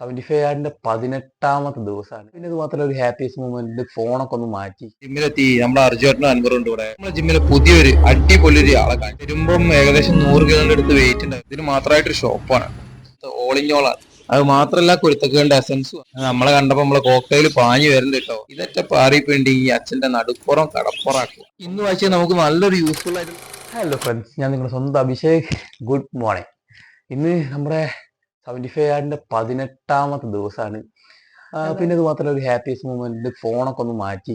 75 ആറിന്റെ 18ാമത്തെ ദിവസമാണ്. പിന്നെ ഇത് മാത്രമല്ല ഒരു ഹാപ്പിയസ്റ്റ് മൂമെന്റ് ഫോണൊക്കെ ഒന്ന് മാറ്റി ജിമ്മിലെത്തി നമ്മുടെ അർജുനും അൻവറുണ്ട് ഇവിടെ. നമ്മുടെ ജിമ്മിലെ പുതിയൊരു അടിപൊളി ആളെ കാണും. വരുമ്പം ഏകദേശം 100 കിലോന്റെ അടുത്ത് വെയിറ്റ് ഉണ്ട്. ഇതിന് മാത്രമായിട്ടൊരു ഷോപ്പാണ്, ഓൾ ഇൻ ഓൾ ആണ്. അത് മാത്രല്ല കുരുത്തക്കേണ്ട എസൻസും. നമ്മളെ കണ്ടപ്പോ നമ്മളെ കോക്കയിൽ പാഞ്ഞു വരുന്നുണ്ട് കേട്ടോ. ഇതൊക്കെ പാറിപ്പിണ്ടി ഈ അച്ഛന്റെ നടുപ്പുറം കടപ്പുറാക്കുക. ഇന്ന് വായിച്ചാൽ നമുക്ക് നല്ലൊരു യൂസ്ഫുൾ ആയിട്ട്. ഹലോ ഫ്രണ്ട്സ്, ഞാൻ നിങ്ങളുടെ സ്വന്തം അഭിഷേക്. Good morning. ഇന്ന് നമ്മുടെ 75 ആറിന്റെ 18ാമത്തെ ദിവസമാണ്. പിന്നെ ഇത് മാത്രമല്ല ഒരു ഹാപ്പിയസ്റ്റ് മൂമെന്റ് ഫോണൊക്കെ ഒന്ന് മാറ്റി.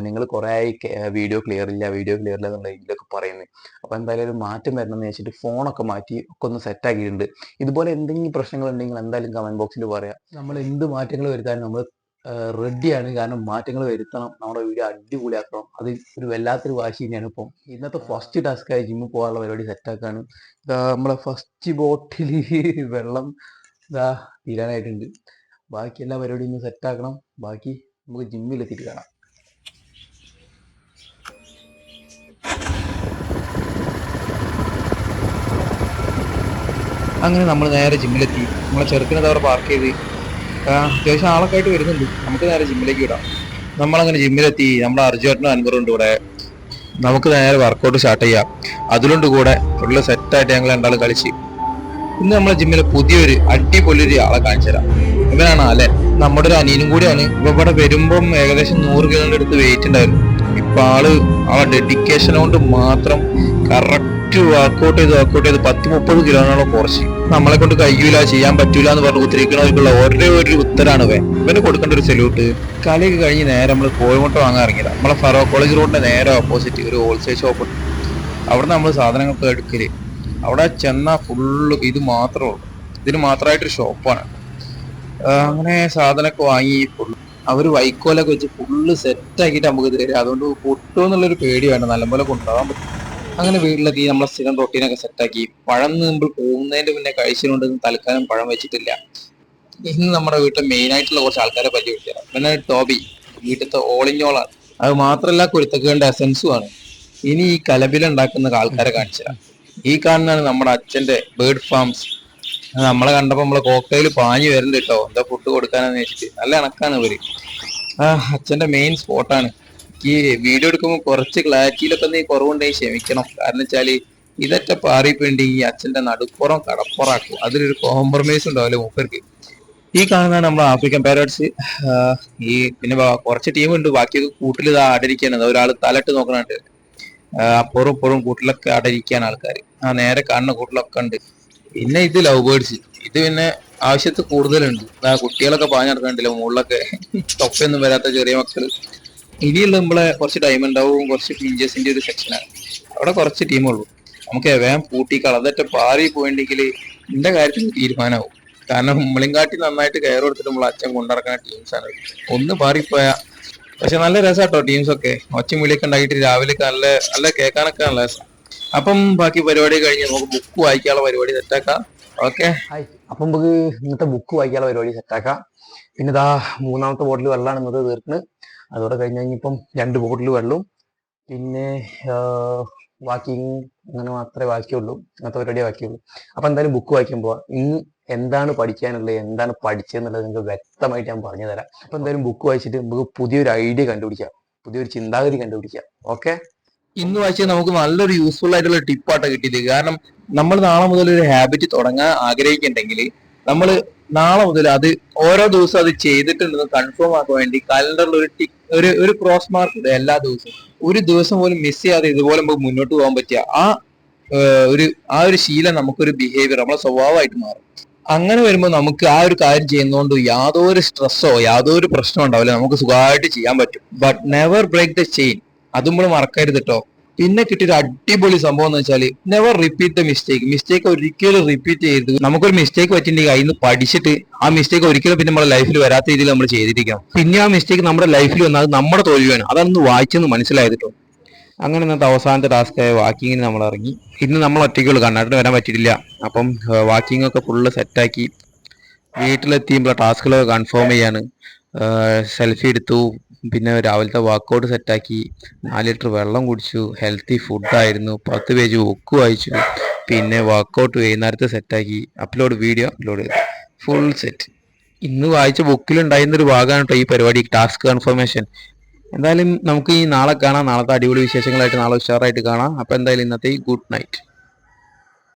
നിങ്ങൾ കുറെ ആയി വീഡിയോ ക്ലിയർ ഇല്ല എന്നുള്ള ഇതിലൊക്കെ പറയുന്നത്. അപ്പൊ എന്തായാലും ഒരു മാറ്റം വരണമെന്ന് വെച്ചിട്ട് ഫോണൊക്കെ മാറ്റി ഒക്കെ ഒന്ന് സെറ്റ് ആക്കിയിട്ടുണ്ട്. ഇതുപോലെ എന്തെങ്കിലും പ്രശ്നങ്ങൾ ഉണ്ടെങ്കിൽ എന്തായാലും കമന്റ് ബോക്സിൽ പറയാം. നമ്മൾ എന്ത് മാറ്റങ്ങൾ വരുത്താനും നമ്മൾ റെഡിയാണ്. കാരണം മാറ്റങ്ങൾ വരുത്തണം, നമ്മുടെ വീഡിയോ അടിപൊളിയാക്കണം. അത് ഒരു വല്ലാത്തൊരു വാശി തന്നെയാണ്. ഇപ്പം ഇന്നത്തെ ഫസ്റ്റ് ടാസ്ക്കായി ജിമ്മിൽ പോകാനുള്ള പരിപാടി സെറ്റാക്കാണ്. നമ്മളെ ഫസ്റ്റ് ബോട്ടിൽ വെള്ളം തീരാനായിട്ടുണ്ട്. ബാക്കി എല്ലാ പരിപാടിയും ഒന്ന് സെറ്റാക്കണം. ബാക്കി നമുക്ക് ജിമ്മിലെത്തിയിട്ട് കാണാം. അങ്ങനെ നമ്മൾ നേരെ ജിമ്മിലെത്തി. നമ്മളെ ചെറുക്കിനെ അവിടെ പാർക്ക് ചെയ്ത് അത്യാവശ്യം ആളൊക്കെ ആയിട്ട് വരുന്നുണ്ട്. നമുക്ക് നേരെ ജിമ്മിലേക്ക് വിടാം. നമ്മളങ്ങനെ ജിമ്മിലെത്തി. നമ്മുടെ അർജുനും അൻവറുണ്ട് ഇവിടെ. നമുക്ക് നേരെ വർക്കൗട്ട് സ്റ്റാർട്ട് ചെയ്യാം. അതിലുണ്ട് കൂടെ ഫുള്ള് സെറ്റായിട്ട് ഞങ്ങൾ രണ്ടാൾ കളിച്ച്. ഇന്ന് നമ്മളെ ജിമ്മിലെ പുതിയൊരു അടിപൊളി ആളെ കാണിച്ചു തരാം. ഇവനാണ് അലൻ, നമ്മുടെ ഒരു അനിയനും കൂടിയാണ്. ഇപ്പൊ ഇവിടെ വരുമ്പം ഏകദേശം 100 കിലോന്റെ അടുത്ത് വെയിറ്റ് ഉണ്ടായിരുന്നു. ഇപ്പൊ ആളെ ഡെഡിക്കേഷൻ കൊണ്ട് മാത്രം കറക്റ്റ് വർക്കൗട്ട് ചെയ്ത് 10-30 കിലോനോളം കുറച്ച്. നമ്മളെ കൊണ്ട് കഴിയൂല, ചെയ്യാൻ പറ്റൂല എന്ന് പറഞ്ഞ് കുത്തിരിക്കുന്നവർക്കുള്ള ഒരേ ഒരു ഉത്തരാണ് ഇവന് കൊടുക്കേണ്ട ഒരു സല്യൂട്ട്. കളിയൊക്കെ കഴിഞ്ഞ് നേരെ നമ്മൾ കോഴിമുട്ട വാങ്ങാൻ ഇറങ്ങിയതാണ്. നമ്മളെ ഫറോക്ക് കോളേജ് റോഡിന്റെ നേരെ ഓപ്പോസിറ്റ് ഒരു ഹോൾസെയിൽ ഷോപ്പ് ഉണ്ട്. അവിടെ നമ്മൾ സാധനങ്ങളൊക്കെ എടുക്കല്. അവിടെ ചെന്നാൽ ഫുള്ള് ഇത് മാത്രമേ ഉള്ളൂ. ഇതിന് മാത്രമായിട്ടൊരു ഷോപ്പാണ്. അങ്ങനെ സാധനമൊക്കെ വാങ്ങി ഫുള്ള് അവര് വൈക്കോലൊക്കെ വെച്ച് ഫുള്ള് സെറ്റാക്കിയിട്ട് നമുക്ക് തരും. അതുകൊണ്ട് പൊട്ടുമോ എന്നുള്ളൊരു പേടി വേണ്ട, നല്ലപോലെ കൊണ്ടുപോകാൻ പറ്റും. അങ്ങനെ വീട്ടിലെത്തി നമ്മളെ സ്ഥിരം റൊട്ടീനൊക്കെ സെറ്റാക്കി. പഴം നമ്മൾ പോകുന്നതിന്റെ മുന്നേ കഴിച്ചുകൊണ്ട് തൽക്കാലം പഴം വെച്ചിട്ടില്ല. ഇന്ന് നമ്മുടെ വീട്ടിൽ മെയിൻ ആയിട്ടുള്ള കുറച്ച് ആൾക്കാരെ പരിചയപ്പെടുത്തിയാണ്. പിന്നെ ടോബി വീട്ടിലത്തെ ഓൾ ഇൻ ഓൾ ആണ്. അത് മാത്രമല്ല കുരുത്തക്കേണ്ട എസൻസും ആണ്. ഇനി ഈ കലബിലുണ്ടാക്കുന്ന ആൾക്കാരെ കാണിച്ചു തരാം. ഈ കാണുന്നതാണ് നമ്മുടെ അച്ഛന്റെ ബേർഡ് ഫാംസ്. നമ്മളെ കണ്ടപ്പോ നമ്മളെ കോക്കയിൽ പാഞ്ഞു വരുന്നുണ്ട് കേട്ടോ. എന്താ ഫുഡ് കൊടുക്കാനെന്ന് വെച്ചിട്ട് നല്ല ഇണക്കാണ് ഇവര്. അച്ഛന്റെ മെയിൻ സ്പോട്ടാണ്. ഈ വീഡിയോ എടുക്കുമ്പോൾ കുറച്ച് ക്ലാരിറ്റിയിലൊക്കെ നീ കുറവുണ്ടെങ്കിൽ ക്ഷമിക്കണം. കാരണം വെച്ചാല് ഇതൊക്കെ പാറിപ്പിണ്ടി ഈ അച്ഛന്റെ നടുപ്പുറം കടപ്പുറാക്കും. അതിലൊരു കോംപ്രമൈസ് ഉണ്ടാവില്ല മൂപ്പർക്ക്. ഈ കാണുന്നതാണ് നമ്മുടെ ആഫ്രിക്കൻ പാരറ്റ്സ്. ഈ പിന്നെ കുറച്ച് ടീമുണ്ട്, ബാക്കിയൊക്കെ കൂട്ടിൽ ഇത് ആടരിക്കാണ്. ഒരാൾ തലട്ട് നോക്കണുണ്ട്. അപ്പുറം കൂട്ടിലൊക്കെ ആടരിക്കാൻ ആൾക്കാർ. നേരെ കാണുന്ന കൂട്ടിലൊക്കെ ഉണ്ട്. പിന്നെ ഇത് ലവ് ബേർഡ്സ്. ഇത് പിന്നെ ആവശ്യത്തിൽ കൂടുതലുണ്ട്. കുട്ടികളൊക്കെ പാഞ്ഞു നടക്കണ്ടില്ല മുകളിലൊക്കെ. തൊപ്പൊന്നും വരാത്ത ചെറിയ മക്കള്. ഇനിയുള്ള നമ്മളെ കുറച്ച് ഡയമണ്ട് ആവും, കുറച്ച് പിഞ്ചസിന്റെ ഒരു സെക്ഷനാണ്. അവിടെ കുറച്ച് ടീമുള്ളൂ. നമുക്ക് വേഗം പൂട്ടിക്കള. അതൊക്കെ പാറി പോയിണ്ടെങ്കിൽ എന്റെ കാര്യത്തിൽ തീരുമാനമാവും. കാരണം ഉമ്മളിങ്കാട്ടി നന്നായിട്ട് കയർ കൊടുത്തിട്ട് നമ്മൾ അച്ഛൻ കൊണ്ടിറക്കുന്ന ടീംസാണ്. ഒന്ന് പാറിപ്പോയാ പക്ഷെ നല്ല രസമാട്ടോ ടീംസൊക്കെ. ഒച്ചയും വിളിയൊക്കെ ഉണ്ടായിട്ട് രാവിലെ നല്ല നല്ല കേൾക്കാനൊക്കെ നല്ല രസം. അപ്പം ബാക്കി പരിപാടി കഴിഞ്ഞ് നമുക്ക് ബുക്ക് വായിക്കാനുള്ള പരിപാടി സെറ്റാക്കാം. Okay, hi. അപ്പം നമുക്ക് ഇന്നത്തെ ബുക്ക് വായിക്കാനുള്ള പരിപാടി സെറ്റാക്കാം. പിന്നെ ഇതാ 3ാമത്തെ ബോട്ടിൽ വെള്ളമാണ് ഇന്നത്തെ തീർക്കുന്നത്. അതോടെ കഴിഞ്ഞ് കഴിഞ്ഞിപ്പം 2 ബോട്ടിൽ വെള്ളവും പിന്നെ വാക്കിങ് അങ്ങനെ മാത്രമേ ബാക്കിയുള്ളൂ. അങ്ങനത്തെ പരിപാടിയേ ബാക്കിയുള്ളൂ. അപ്പം എന്തായാലും ബുക്ക് വായിക്കുമ്പോൾ ഇന്ന് എന്താണ് പഠിക്കാനുള്ളത്, എന്താണ് പഠിച്ചതെന്നുള്ളത് നിങ്ങൾക്ക് വ്യക്തമായിട്ട് ഞാൻ പറഞ്ഞു തരാം. അപ്പം എന്തായാലും ബുക്ക് വായിച്ചിട്ട് നമുക്ക് പുതിയൊരു ഐഡിയ കണ്ടുപിടിക്കാം, പുതിയൊരു ചിന്താഗതി കണ്ടുപിടിക്കാം. ഓക്കെ, ഇന്ന് വായിച്ചാൽ നമുക്ക് നല്ലൊരു യൂസ്ഫുൾ ആയിട്ടുള്ള ടിപ്പാട്ടോ കിട്ടിയത്. കാരണം നമ്മൾ നാളെ മുതൽ ഒരു ഹാബിറ്റ് തുടങ്ങാൻ ആഗ്രഹിക്കുന്നുണ്ടെങ്കിൽ നമ്മൾ നാളെ മുതൽ അത് ഓരോ ദിവസവും അത് ചെയ്തിട്ടുണ്ടെന്ന് കൺഫേം ആക്കാൻ വേണ്ടി കലണ്ടറിൽ ഒരു ക്രോസ് മാർക്ക് ഇടുക. എല്ലാ ദിവസവും ഒരു ദിവസം പോലും മിസ് ചെയ്യാതെ ഇതുപോലെ നമുക്ക് മുന്നോട്ട് പോകാൻ പറ്റിയ ആ ഒരു ശീലം നമുക്കൊരു ബിഹേവിയർ നമ്മളെ സ്വഭാവമായിട്ട് മാറും. അങ്ങനെ വരുമ്പോൾ നമുക്ക് ആ ഒരു കാര്യം ചെയ്യുന്നതുകൊണ്ട് യാതൊരു സ്ട്രെസ്സോ യാതൊരു പ്രശ്നമോ ഉണ്ടാവില്ല. നമുക്ക് സുഖമായിട്ട് ചെയ്യാൻ പറ്റും. But never break the chain. അതും നമ്മൾ മറക്കരുത് കേട്ടോ. പിന്നെ കിട്ടിയൊരു അടിപൊളി സംഭവം എന്ന് വെച്ചാൽ നെവർ റിപ്പീറ്റ് ദ മിസ്റ്റേക്ക് ഒരിക്കലും റിപ്പീറ്റ് ചെയ്യരുത്. നമുക്കൊരു മിസ്റ്റേക്ക് പറ്റിയിട്ടുണ്ടെങ്കിൽ അതിന് പഠിച്ചിട്ട് ആ മിസ്റ്റേക്ക് ഒരിക്കലും പിന്നെ നമ്മുടെ ലൈഫിൽ വരാത്ത രീതിയിൽ നമ്മൾ ചെയ്തിരിക്കണം. പിന്നെ ആ മിസ്റ്റേക്ക് നമ്മുടെ ലൈഫിൽ വന്നാൽ അത് നമ്മുടെ തോൽവിയാണ്. അതൊന്ന് വായിച്ചെന്ന് മനസ്സിലായത് കേട്ടോ. അങ്ങനെ ഇന്നത്തെ അവസാനത്തെ ടാസ്കായ വാക്കിങ്ങിന് നമ്മൾ ഇറങ്ങി. ഇന്ന് നമ്മൾ ഒറ്റയ്ക്കുള്ളൂ, കണ്ണാട്ടിന് വരാൻ പറ്റിയിട്ടില്ല. അപ്പം വാക്കിംഗ് ഒക്കെ ഫുള്ള് സെറ്റാക്കി വീട്ടിലെത്തിയുമ്പോൾ ടാസ്കുകളൊക്കെ കൺഫേം ചെയ്യാണ്. സെൽഫി എടുത്തു. പിന്നെ രാവിലത്തെ വർക്കൗട്ട് സെറ്റാക്കി. 4 ലിറ്റർ വെള്ളം കുടിച്ചു. ഹെൽത്തി ഫുഡായിരുന്നു. 10 പേജ് ബുക്ക് വായിച്ചു. പിന്നെ വർക്കൗട്ട് വൈകുന്നേരത്തെ സെറ്റാക്കി. വീഡിയോ അപ്ലോഡ് ചെയ്തു. Full set. ഇന്ന് വായിച്ച ബുക്കിലുണ്ടായിരുന്ന ഒരു ഭാഗമാണ് കേട്ടോ ഈ പരിപാടി, ടാസ്ക് കൺഫർമേഷൻ. എന്തായാലും നമുക്ക് ഈ നാളെ കാണാം. നാളത്തെ അടിപൊളി വിശേഷങ്ങളായിട്ട് നാളെ ഉഷാറായിട്ട് കാണാം. അപ്പൊ എന്തായാലും ഇന്നത്തെ ഗുഡ് നൈറ്റ്.